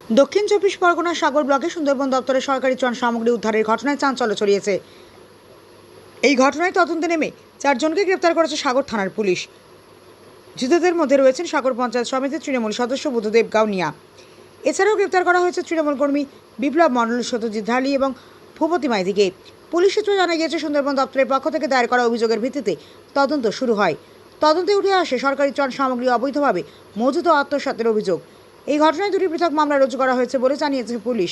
দক্ষিণ চব্বিশ পরগনার সাগর ব্লকে সুন্দরবন দপ্তরের সরকারি ত্রাণ সামগ্রী উদ্ধারের ঘটনায় চাঞ্চল্য ছড়িয়েছে। এই ঘটনায় তদন্তে নেমে 4 জনকে গ্রেপ্তার করেছে সাগর থানার পুলিশ। ধৃতদের মধ্যে রয়েছেন সাগর পঞ্চায়েত সমিতির তৃণমূল সদস্য বুদ্ধদেব গাউনিয়া। এছাড়াও গ্রেপ্তার করা হয়েছে তৃণমূল কর্মী বিপ্লব মণ্ডল, সত্যজিৎ ঢালি এবং ভূপতি মাইতিকে। পুলিশ সূত্রে জানা গিয়েছে, সুন্দরবন দপ্তরের পক্ষ থেকে দায়ের করা অভিযোগের ভিত্তিতে তদন্ত শুরু হয়। তদন্তে উঠে আসে সরকারি ত্রাণ সামগ্রী অবৈধভাবে মজুত ও আত্মসাতের অভিযোগ। এই ঘটনায় 2টি পৃথক মামলা রুজু করা হয়েছে বলে জানিয়েছে পুলিশ।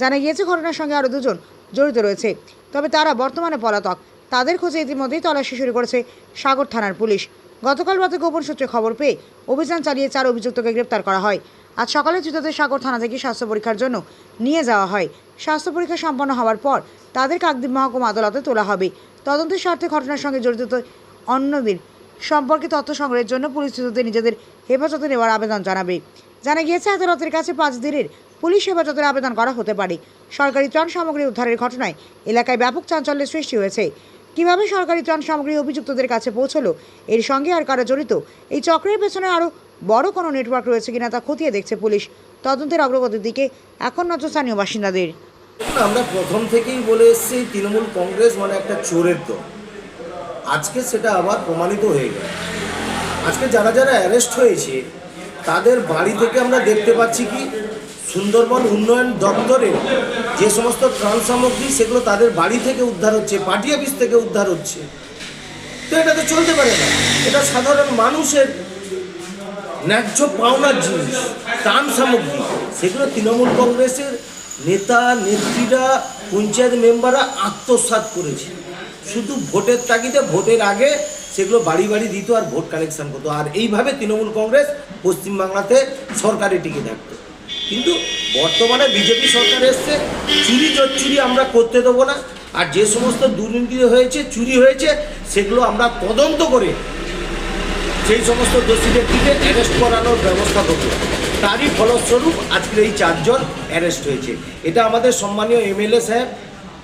জানা গিয়েছে, ঘটনার সঙ্গে আরও 2 জন জড়িত রয়েছে, তবে তারা বর্তমানে পলাতক। তাদের খোঁজে ইতিমধ্যেই তল্লাশি শুরু করেছে সাগর থানার পুলিশ। গতকাল রাতে গোপন সূত্রে খবর পেয়ে অভিযান চালিয়ে 4 অভিযুক্তকে গ্রেপ্তার করা হয়। আজ সকালে ধৃতদের সাগর থানা থেকে স্বাস্থ্য পরীক্ষার জন্য নিয়ে যাওয়া হয়। স্বাস্থ্য পরীক্ষা সম্পন্ন হওয়ার পর তাদের কাকদ্বীপ মহকুমা আদালতে তোলা হবে। তদন্তের স্বার্থে ঘটনার সঙ্গে জড়িত অন্যদের সম্পর্কে তথ্য সংগ্রহের জন্য পুলিশ ধৃতদের নিজেদের হেফাজতে নেওয়ার আবেদন জানাবে। জানা গিয়েছে, আদালতের কাছে 5 দিনের পুলিশ হেফাজতের আবেদন করা হতে পারে। সরকারি ত্রাণ সামগ্রী উদ্ধারের ঘটনায় এলাকায় ব্যাপক চাঞ্চল্যের সৃষ্টি হয়েছে। কিভাবে সরকারি ত্রাণ সামগ্রী অভিযুক্তদের কাছে পৌঁছলো, এর সঙ্গে আর কারা জড়িত, এই চক্রের পেছনে আরও বড় কোনো নেটওয়ার্ক রয়েছে কিনা তা খতিয়ে দেখছে পুলিশ। তদন্তের অগ্রগতির দিকে এখন নজর স্থানীয় বাসিন্দাদের। আমরা প্রথম থেকেই বলে এসেছি তৃণমূল কংগ্রেস মানে একটা চোরের দল। আজকে সেটা আবার প্রমাণিত হয়ে গেল। আজকে যারা যারা অ্যারেস্ট হয়েছে তাদের বাড়ি থেকে আমরা দেখতে পাচ্ছি কি সুন্দরবন উন্নয়ন দপ্তরে যে সমস্ত ত্রাণ সামগ্রী সেগুলো তাদের বাড়ি থেকে উদ্ধার হচ্ছে, পার্টি অফিস থেকে উদ্ধার হচ্ছে। তো এটা তো চলতে পারে না। এটা সাধারণ মানুষের ন্যায্য পাওনার জিনিস, ত্রাণ সামগ্রী, সেগুলো তৃণমূল কংগ্রেসের নেতা নেত্রীরা, পঞ্চায়েত মেম্বাররা আত্মসাৎ করেছে। শুধু ভোটের তাগিদে ভোটের আগে সেগুলো বাড়ি বাড়ি দিত আর ভোট কালেকশন করতো। আর এইভাবে তৃণমূল কংগ্রেস পশ্চিমবাংলাতে সরকারে টিকে থাকতো। কিন্তু বর্তমানে বিজেপি সরকার এসছে, চুরি আমরা করতে দেবো না। আর যে সমস্ত দুর্নীতি হয়েছে, চুরি হয়েছে, সেগুলো আমরা তদন্ত করে সেই সমস্ত দোষীদের দিকে অ্যারেস্ট করানোর ব্যবস্থা করব। তারই ফলস্বরূপ আজকের এই 4 জন অ্যারেস্ট হয়েছে। এটা আমাদের সম্মানীয় এমএলএ সাহেব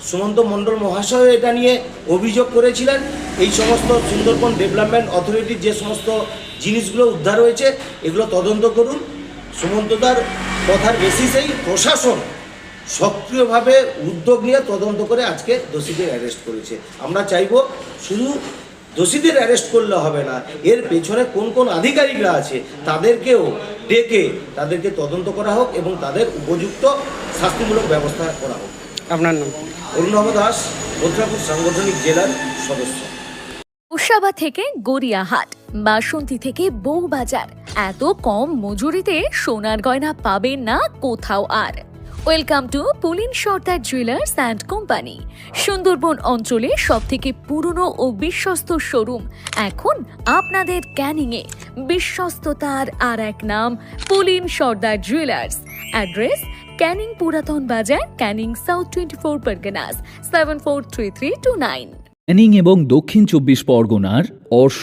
সুমন্ত মণ্ডল মহাশয় এটা নিয়ে অভিযোগ করেছিলেন। এই সমস্ত সুন্দরবন ডেভেলপমেন্ট অথরিটির যে সমস্ত জিনিসগুলো উদ্ধার হয়েছে এগুলো তদন্ত করুন। সুমন্তদার কথার বেসিসেই প্রশাসন সক্রিয়ভাবে উদ্যোগ নিয়ে তদন্ত করে আজকে দোষীদের অ্যারেস্ট করেছে। আমরা চাইব শুধু দোষীদের অ্যারেস্ট করলে হবে না, এর পেছনে কোন কোন আধিকারিকরা আছে তাদেরকেও ডেকে তাদেরকে তদন্ত করা হোক এবং তাদের উপযুক্ত শাস্তিমূলক ব্যবস্থা করা হোক। আপনার নাম? অরুণাভ দাস, ভদ্রাপুর সাংগঠনিক জেলার সদস্য। উষাবা থেকে গড়িয়াহাট, বাসন্তী থেকে বউবাজার, এত কম মজুরিতে সোনার গয়না পাবেন না কোথাও আর। Welcome to Pulin Sardar jewellers and company. Sundarban অঞ্চলে সবথেকে পুরনো ও বিশ্বস্ত শোরুম এখন আপনাদের ক্যানিংয়ে। বিশ্বস্ততার আর এক নাম পুলিন সর্দার জুয়েলার্স। অ্যাড্রেস ক্যানিং পুরাতন বাজার, ক্যানিং সাউথ 24 পরগনাস 743329। ক্যানিং এবং দক্ষিণ 24 পরগনার অর্শ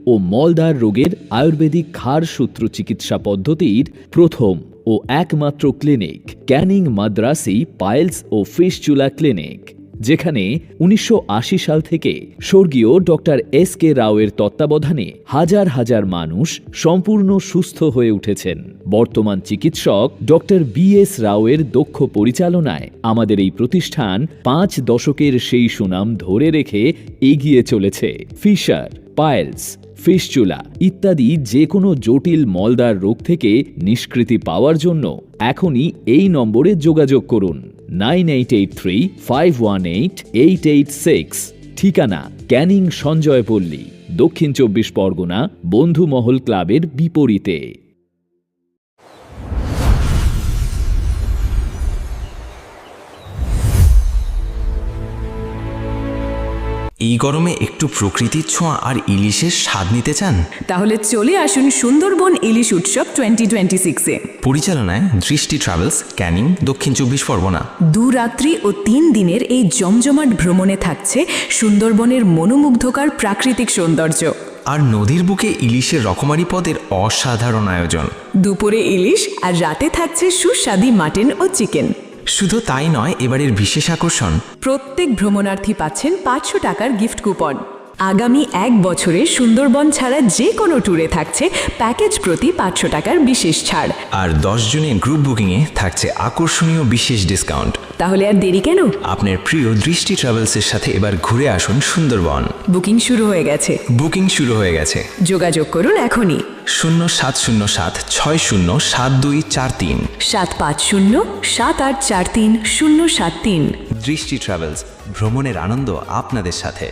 ও মলদার রোগের আয়ুর্বেদিক ঘাড় সূত্র চিকিৎসা পদ্ধতির প্রথম ও একমাত্র ক্লিনিক ক্যানিং মাদ্রাসি পাইলস ও ফিস্চুলা ক্লিনিক, যেখানে 1980 সাল থেকে স্বর্গীয় ডক্টর এস.কে. রাওয়ের তত্ত্বাবধানে হাজার হাজার মানুষ সম্পূর্ণ সুস্থ হয়ে উঠেছেন। বর্তমান চিকিৎসক ডক্টর বি.এস. রাওয়ের দক্ষ পরিচালনায় আমাদের এই প্রতিষ্ঠান 5 দশকের সেই সুনাম ধরে রেখে এগিয়ে চলেছে। ফিশার, পাইলস, ফিস্চুলা ইত্যাদি যে কোনো জটিল মলদার রোগ থেকে নিষ্কৃতি পাওয়ার জন্য এখনই এই নম্বরে যোগাযোগ করুন 9883518886। ঠিকানা ক্যানিং সঞ্জয়পল্লী, দক্ষিণ 24 পরগনা, বন্ধুমহল ক্লাবের বিপরীতে। এই গরমে একটু প্রকৃতির ছোঁয়া আর ইলিশের স্বাদ নিতে চান? তাহলে চলে আসুন সুন্দরবন ইলিশ উৎসব 2026-এ। পরিচালনায় দৃষ্টি ট্রাভেলস, ক্যানিং, দক্ষিণ 24 পরগনা। 2 রাত্রি ও 3 দিনের এই জমজমাট ভ্রমণে থাকছে সুন্দরবনের মনোমুগ্ধকর প্রাকৃতিক সৌন্দর্য আর নদীর বুকে ইলিশের রকমারি পদের অসাধারণ আয়োজন। দুপুরে ইলিশ আর রাতে থাকছে সুস্বাদু মাটন ও চিকেন। শুধু তাই নয়, এবারের বিশেষ আকর্ষণ, প্রত্যেক ভ্রমণার্থী পাচ্ছেন 500 টাকার গিফট কুপন। আগামী 1 বছরে সুন্দরবন ছাড়া যে কোনো ট্যুরে থাকছে প্যাকেজ প্রতি 500 টাকার বিশেষ ছাড়। আর 10 জনের গ্রুপ বুকিংয়ে থাকছে আকর্ষণীয় বিশেষ ডিসকাউন্ট। তাহলে আর দেরি কেন? আপনার প্রিয় দৃষ্টি ট্রাভেলসের সাথে এবার ঘুরে আসুন সুন্দরবন। বুকিং শুরু হয়ে গেছে। বুকিং শুরু হয়ে গেছে। যোগাযোগ করুন এখনই 0707607243 750-7843-073। দৃষ্টি ট্রাভেলস, ভ্রমণের আনন্দ আপনাদের সাথে।